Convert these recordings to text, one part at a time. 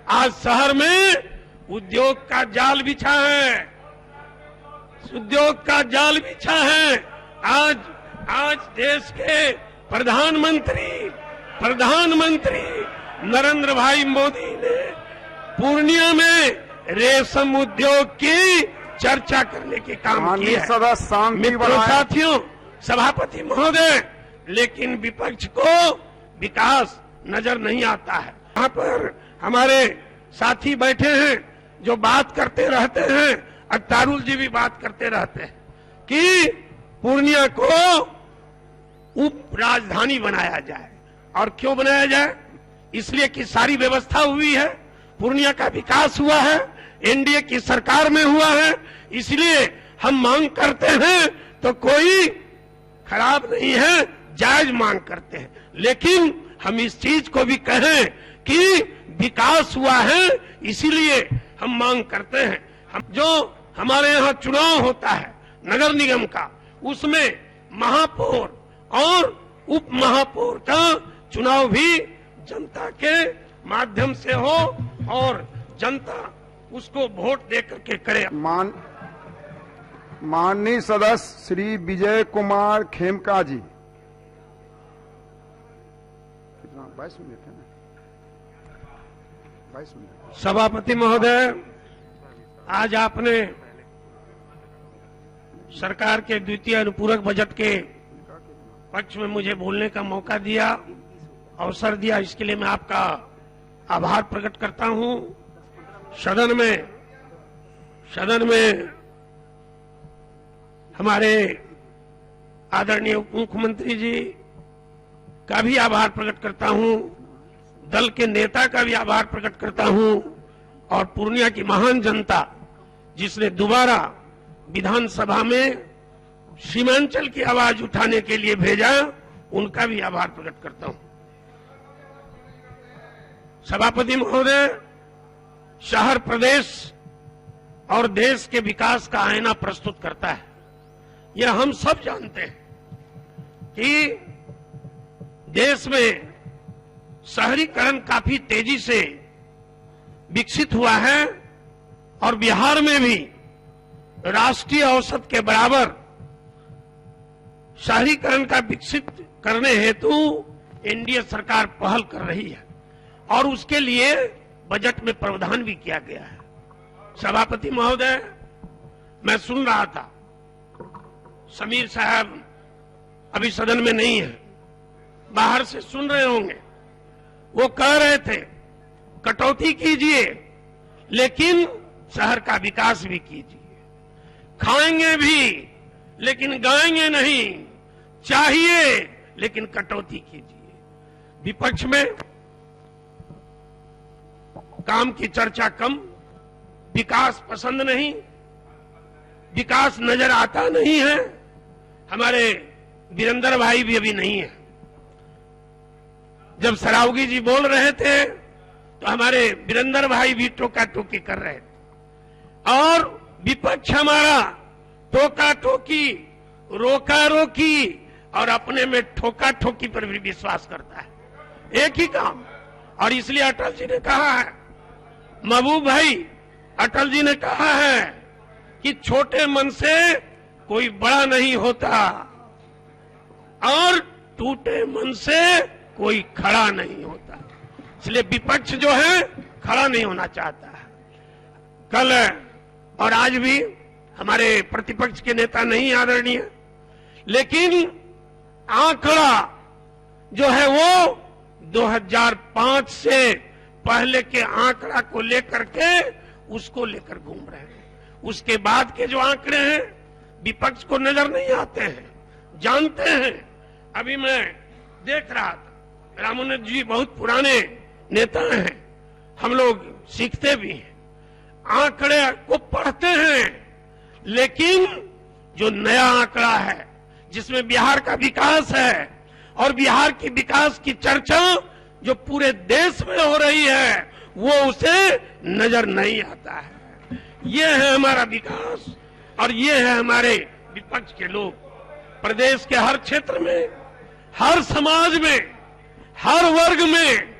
आज शहर में उद्योग का जाल बिछा है, उद्योग का जाल बिछा है। आज देश के प्रधानमंत्री नरेंद्र भाई मोदी ने पूर्णिया में रेशम उद्योग की चर्चा करने के काम किए हैं। मित्रों, साथियों, सभापति महोदय, लेकिन विपक्ष को विकास नजर नहीं आता है। यहाँ पर हमारे साथी बैठे हैं जो बात करते रहते हैं, अख्तारुल जी भी बात करते रहते हैं कि पूर्णिया को उप राजधानी बनाया जाए। और क्यों बनाया जाए? इसलिए कि सारी व्यवस्था हुई है, पूर्णिया का विकास हुआ है, एनडीए की सरकार में हुआ है, इसलिए हम मांग करते हैं तो कोई खराब नहीं है, जायज मांग करते हैं। लेकिन हम इस चीज को भी कहें कि विकास हुआ है, इसीलिए हम मांग करते हैं। जो हमारे यहाँ चुनाव होता है नगर निगम का, उसमें महापौर और उप महापौर का चुनाव भी जनता के माध्यम से हो और जनता उसको वोट देकर के करे। माननीय सदस्य श्री विजय कुमार खेमका जी। 22 मिनट है ना? 22 मिनट। सभापति महोदय, आज आपने सरकार के द्वितीय अनुपूरक बजट के पक्ष में मुझे बोलने का मौका दिया, अवसर दिया, इसके लिए मैं आपका आभार प्रकट करता हूं। सदन में हमारे आदरणीय उप मुख्यमंत्री जी का भी आभार प्रकट करता हूं, दल के नेता का भी आभार प्रकट करता हूं, और पूर्णिया की महान जनता जिसने दोबारा विधानसभा में सीमांचल की आवाज उठाने के लिए भेजा, उनका भी आभार प्रकट करता हूं। सभापति महोदय, शहर प्रदेश और देश के विकास का आईना प्रस्तुत करता है। यह हम सब जानते हैं कि देश में शहरीकरण काफी तेजी से विकसित हुआ है और बिहार में भी राष्ट्रीय औसत के बराबर शहरीकरण का विकसित करने हेतु एनडीए सरकार पहल कर रही है और उसके लिए बजट में प्रावधान भी किया गया है। सभापति महोदय, मैं सुन रहा था, समीर साहब अभी सदन में नहीं है, बाहर से सुन रहे होंगे, वो कह रहे थे कटौती कीजिए लेकिन शहर का विकास भी कीजिए, खाएंगे भी लेकिन गाएंगे नहीं, चाहिए लेकिन कटौती कीजिए। विपक्ष में काम की चर्चा कम, विकास पसंद नहीं, विकास नजर आता नहीं है। हमारे वीरेंद्र भाई भी अभी नहीं है। जब सरावगी जी बोल रहे थे तो हमारे वीरेंद्र भाई भी टोका टोकी कर रहे थे और विपक्ष हमारा टोका टोकी, रोका रोकी और अपने में ठोका ठोकी पर भी विश्वास करता है। एक ही काम। और इसलिए अटल जी ने कहा है, महबूब भाई, अटल जी ने कहा है कि छोटे मन से कोई बड़ा नहीं होता और टूटे मन से कोई खड़ा नहीं होता। इसलिए विपक्ष जो है खड़ा नहीं होना चाहता है। कल और आज भी हमारे प्रतिपक्ष के नेता नहीं आदरणीय, लेकिन आंकड़ा जो है वो 2005 से पहले के आंकड़ा को लेकर के उसको लेकर घूम रहे हैं। उसके बाद के जो आंकड़े हैं विपक्ष को नजर नहीं आते हैं, जानते हैं। अभी मैं देख रहा था, रामोनत जी बहुत पुराने नेता हैं, हम लोग सीखते भी हैं, आंकड़े को पढ़ते हैं, लेकिन जो नया आंकड़ा है जिसमें बिहार का विकास है और बिहार की विकास की चर्चा जो पूरे देश में हो रही है वो उसे नजर नहीं आता है। ये है हमारा विकास और ये है हमारे विपक्ष के लोग। प्रदेश के हर क्षेत्र में, हर समाज में, हर वर्ग में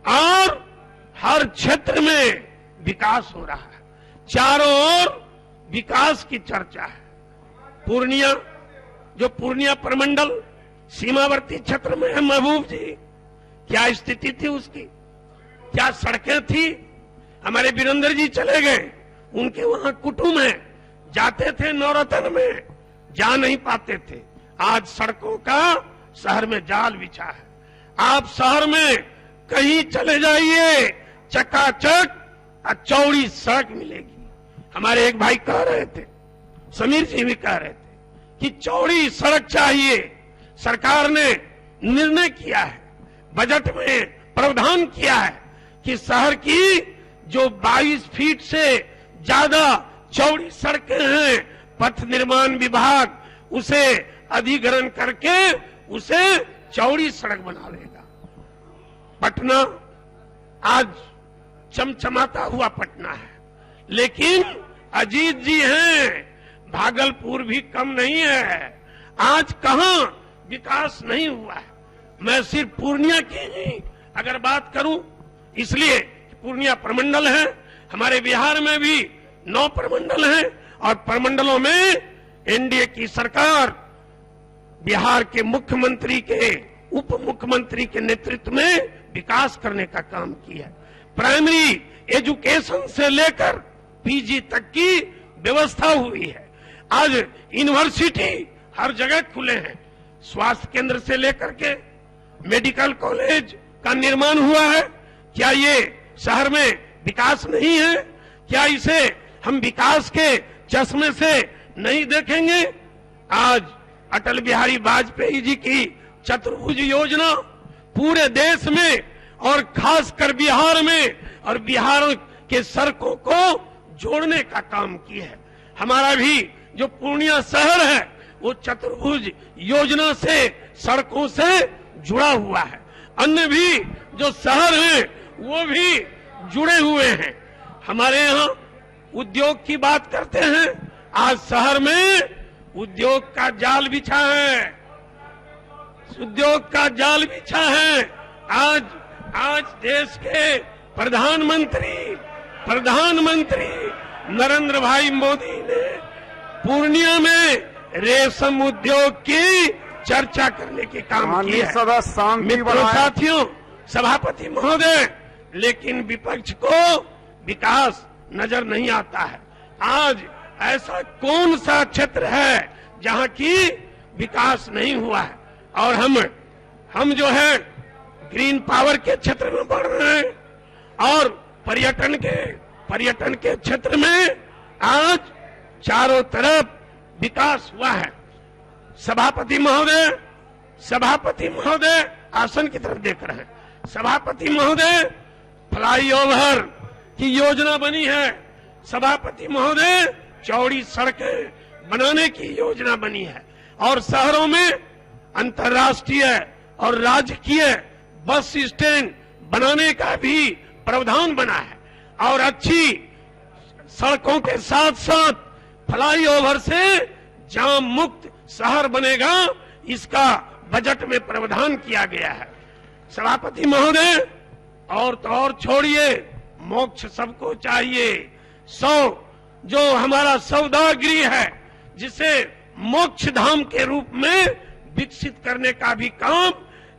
और हर क्षेत्र में विकास हो रहा है, चारों ओर विकास की चर्चा है। पूर्णिया, जो पूर्णिया प्रमंडल सीमावर्ती क्षेत्र में है, महबूब जी, क्या स्थिति थी उसकी, क्या सड़कें थी? हमारे वीरेंद्र जी चले गए, उनके वहां कुटुंब है, जाते थे नवरत्न में, जा नहीं पाते थे। आज सड़कों का शहर में जाल बिछा है। आप शहर में कहीं चले जाइए, चकाचक चौड़ी सड़क मिलेगी। हमारे एक भाई कह रहे थे, समीर जी भी कह रहे थे कि चौड़ी सड़क चाहिए। सरकार ने निर्णय किया है, बजट में प्रावधान किया है कि शहर की जो 22 फीट से ज्यादा चौड़ी सड़कें हैं, पथ निर्माण विभाग उसे अधिग्रहण करके उसे चौड़ी सड़क बना देगा। पटना आज चमचमाता हुआ पटना है, लेकिन अजीत जी हैं, भागलपुर भी कम नहीं है। आज कहां विकास नहीं हुआ है। मैं सिर्फ पूर्णिया की ही अगर बात करूं, इसलिए पूर्णिया प्रमंडल है, हमारे बिहार में भी 9 प्रमंडल हैं और प्रमंडलों में एनडीए की सरकार बिहार के मुख्यमंत्री के उप मुख्यमंत्री के नेतृत्व में विकास करने का काम किया है। प्राइमरी एजुकेशन से लेकर पीजी तक की व्यवस्था हुई है। आज यूनिवर्सिटी हर जगह खुले हैं, स्वास्थ्य केंद्र से लेकर के मेडिकल कॉलेज का निर्माण हुआ है। क्या ये शहर में विकास नहीं है? क्या इसे हम विकास के चश्मे से नहीं देखेंगे? आज अटल बिहारी वाजपेयी जी की चतुर्भुज योजना पूरे देश में और खासकर बिहार में और बिहार के सड़कों को जोड़ने का काम किया है। हमारा भी जो पूर्णिया शहर है वो चतुर्भुज योजना से सड़कों से जुड़ा हुआ है। अन्य भी जो शहर हैं वो भी जुड़े हुए हैं। हमारे यहाँ उद्योग की बात करते हैं, आज शहर में उद्योग का जाल बिछा है, उद्योग का जाल बिछा है। आज देश के प्रधानमंत्री नरेंद्र भाई मोदी ने पूर्णिया में रेशम उद्योग की चर्चा करने के काम किया है। मित्रों, साथियों, सभापति महोदय, लेकिन विपक्ष को विकास नजर नहीं आता है। आज ऐसा कौन सा क्षेत्र है जहां की विकास नहीं हुआ है? और हम जो है ग्रीन पावर के क्षेत्र में बढ़ रहे हैं और पर्यटन के क्षेत्र में आज चारों तरफ विकास हुआ है। सभापति महोदय आसन की तरफ देख रहे हैं। सभापति महोदय, फ्लाईओवर की योजना बनी है। सभापति महोदय, चौड़ी सड़कें बनाने की योजना बनी है और शहरों में अंतर्राष्ट्रीय और राजकीय बस स्टैंड बनाने का भी प्रावधान बना है और अच्छी सड़कों के साथ साथ फ्लाईओवर से जाम मुक्त शहर बनेगा, इसका बजट में प्रावधान किया गया है। सभापति महोदय, और तो और छोड़िए, मोक्ष सबको चाहिए। जो हमारा सौदागृह है, जिसे मोक्ष धाम के रूप में विकसित करने का भी काम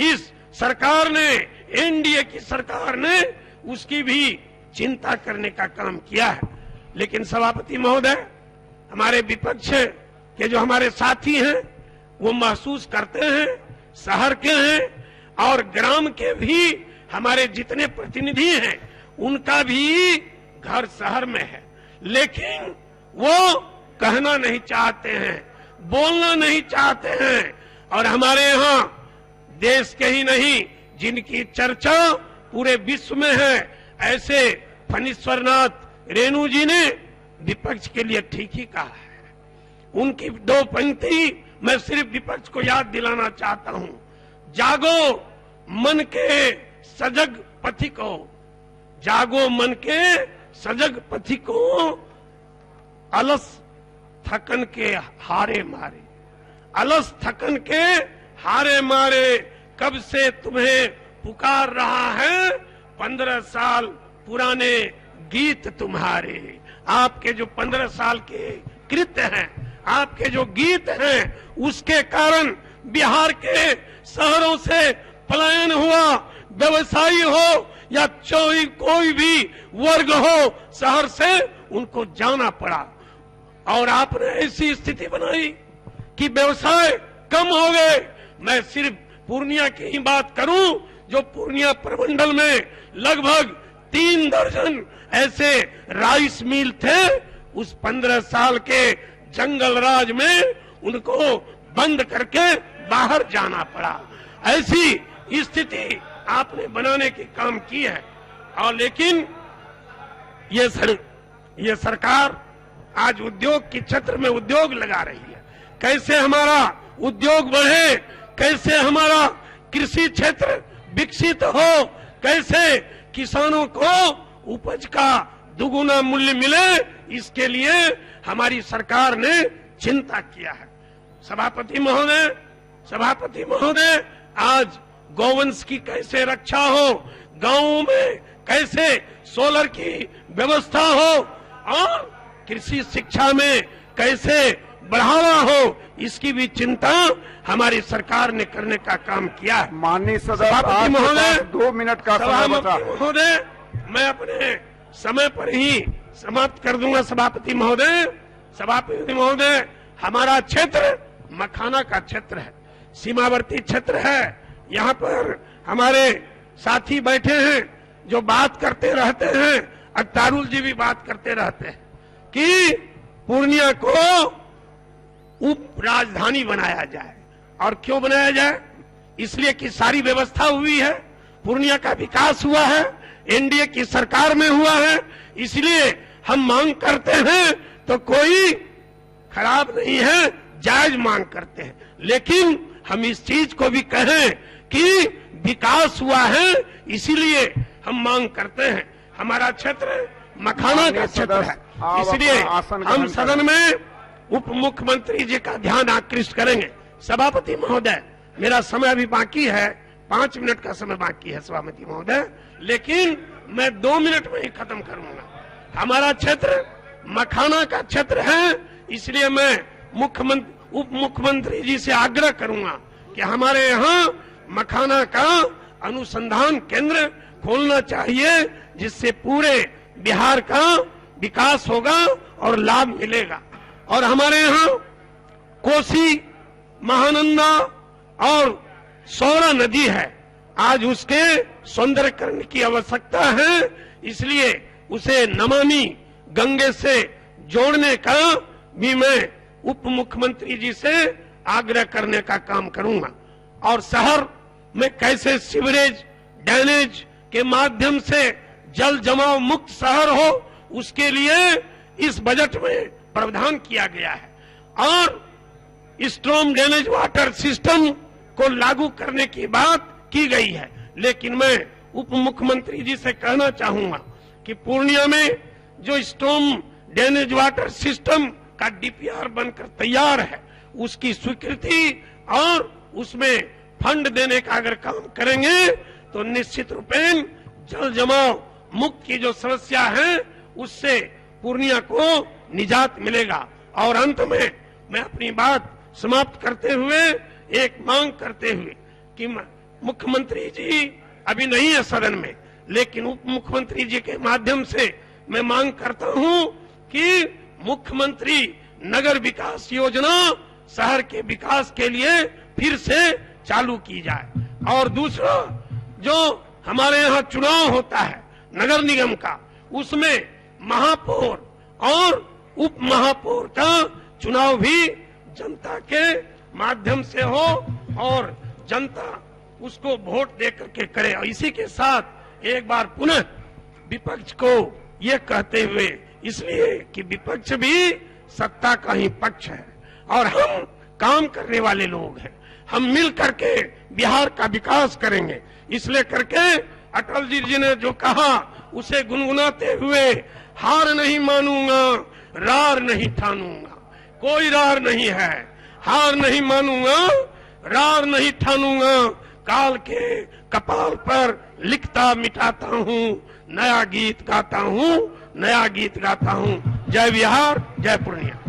इस सरकार ने, एनडीए की सरकार ने उसकी भी चिंता करने का काम किया है। लेकिन सभापति महोदय, हमारे विपक्ष के जो हमारे साथी हैं वो महसूस करते हैं, शहर के हैं और ग्राम के भी हमारे जितने प्रतिनिधि हैं उनका भी घर शहर में है, लेकिन वो कहना नहीं चाहते हैं, बोलना नहीं चाहते हैं। और हमारे यहाँ देश के ही नहीं, जिनकी चर्चा पूरे विश्व में है, ऐसे फणीश्वरनाथ रेणु जी ने विपक्ष के लिए ठीक ही कहा है। उनकी 2 पंक्ति मैं सिर्फ विपक्ष को याद दिलाना चाहता हूं। जागो मन के सजग पथिको, जागो मन के सजग पथिको, अलस थकन के हारे मारे, अलस थकन के हारे मारे, कब से तुम्हें पुकार रहा है, 15 साल पुराने गीत तुम्हारे, आपके जो 15 साल के कृत्य हैं, आपके जो गीत हैं, उसके कारण बिहार के शहरों से पलायन हुआ। व्यवसायी हो या कोई भी वर्ग हो, शहर से उनको जाना पड़ा। और आपने ऐसी स्थिति बनाई कि व्यवसाय कम हो गए। मैं सिर्फ पूर्णिया की ही बात करूं, जो पूर्णिया प्रमंडल में लगभग 3 दर्जन ऐसे राइस मिल थे, उस 15 साल के जंगल राज में उनको बंद करके बाहर जाना पड़ा। ऐसी स्थिति आपने बनाने की काम की है। और लेकिन ये सरकार आज उद्योग के क्षेत्र में उद्योग लगा रही है। कैसे हमारा उद्योग बढ़े, कैसे हमारा कृषि क्षेत्र विकसित हो, कैसे किसानों को उपज का दुगुना मूल्य मिले, इसके लिए हमारी सरकार ने चिंता किया है। सभापति महोदय, आज गौवंश की कैसे रक्षा हो, गांवों में कैसे सोलर की व्यवस्था हो और कृषि शिक्षा में कैसे बढ़ावा हो, इसकी भी चिंता हमारी सरकार ने करने का काम किया है। माननीय सभापति महोदय 2 मिनट का समय बचा है। महोदय, मैं अपने समय पर ही समाप्त कर दूंगा। सभापति महोदय, हमारा क्षेत्र मखाना का क्षेत्र है, सीमावर्ती क्षेत्र है। यहाँ पर हमारे साथी बैठे हैं जो बात करते रहते हैं, अख्तारुल जी भी बात करते रहते हैं कि पूर्णिया को उप राजधानी बनाया जाए। और क्यों बनाया जाए? इसलिए कि सारी व्यवस्था हुई है, पूर्णिया का विकास हुआ है, एनडीए की सरकार में हुआ है, इसलिए हम मांग करते हैं तो कोई खराब नहीं है, जायज मांग करते हैं। लेकिन हम इस चीज को भी कहें कि विकास हुआ है, इसीलिए हम मांग करते हैं। हमारा क्षेत्र मखाना का क्षेत्र है, इसलिए हम सदन में उप मुख्यमंत्री जी का ध्यान आकृष्ट करेंगे। सभापति महोदय, मेरा समय अभी बाकी है, 5 मिनट का समय बाकी है सभापति महोदय, लेकिन मैं 2 मिनट में ही खत्म करूंगा। हमारा क्षेत्र मखाना का क्षेत्र है, इसलिए मैं उप मुख्यमंत्री जी से आग्रह करूंगा कि हमारे यहाँ मखाना का अनुसंधान केंद्र खोलना चाहिए, जिससे पूरे बिहार का विकास होगा और लाभ मिलेगा। और हमारे यहाँ कोसी, महानंदा और सौरा नदी है, आज उसके सौंदर्यकरण की आवश्यकता है, इसलिए उसे नमामि गंगे से जोड़ने का भी मैं उप मुख्यमंत्री जी से आग्रह करने का काम करूंगा। और शहर में कैसे सीवरेज ड्रेनेज के माध्यम से जल जमाव मुक्त शहर हो, उसके लिए इस बजट में प्रावधान किया गया है। और स्ट्रॉम ड्रेनेज वाटर सिस्टम को लागू करने की बात की गई है। लेकिन मैं उप मुख्यमंत्री जी से कहना चाहूंगा कि पूर्णिया में जो स्ट्रॉम ड्रेनेज वाटर सिस्टम का डीपीआर बनकर तैयार है, उसकी स्वीकृति और उसमें फंड देने का अगर काम करेंगे तो निश्चित रूपेण जल जमाव मुक्त की जो समस्या है, उससे पूर्णिया को निजात मिलेगा। और अंत में मैं अपनी बात समाप्त करते हुए एक मांग करते हुए कि मुख्यमंत्री जी अभी नहीं है सदन में, लेकिन उप मुख्यमंत्री जी के माध्यम से मैं मांग करता हूं कि मुख्यमंत्री नगर विकास योजना शहर के विकास के लिए फिर से चालू की जाए। और दूसरा, जो हमारे यहाँ चुनाव होता है नगर निगम का, उसमें महापौर और उप महापौर का चुनाव भी जनता के माध्यम से हो और जनता उसको वोट दे करके करे। और इसी के साथ एक बार पुनः विपक्ष को ये कहते हुए, इसलिए कि विपक्ष भी सत्ता का ही पक्ष है और हम काम करने वाले लोग हैं, हम मिल करके बिहार का विकास करेंगे। इसलिए करके अटल जी ने जो कहा उसे गुनगुनाते हुए, हार नहीं मानूंगा, रार नहीं ठानूंगा, कोई रार नहीं है, हार नहीं मानूंगा, रार नहीं ठानूंगा, काल के कपाल पर लिखता मिटाता हूँ, नया गीत गाता हूं, नया गीत गाता हूं। जय बिहार, जय पूर्णिया।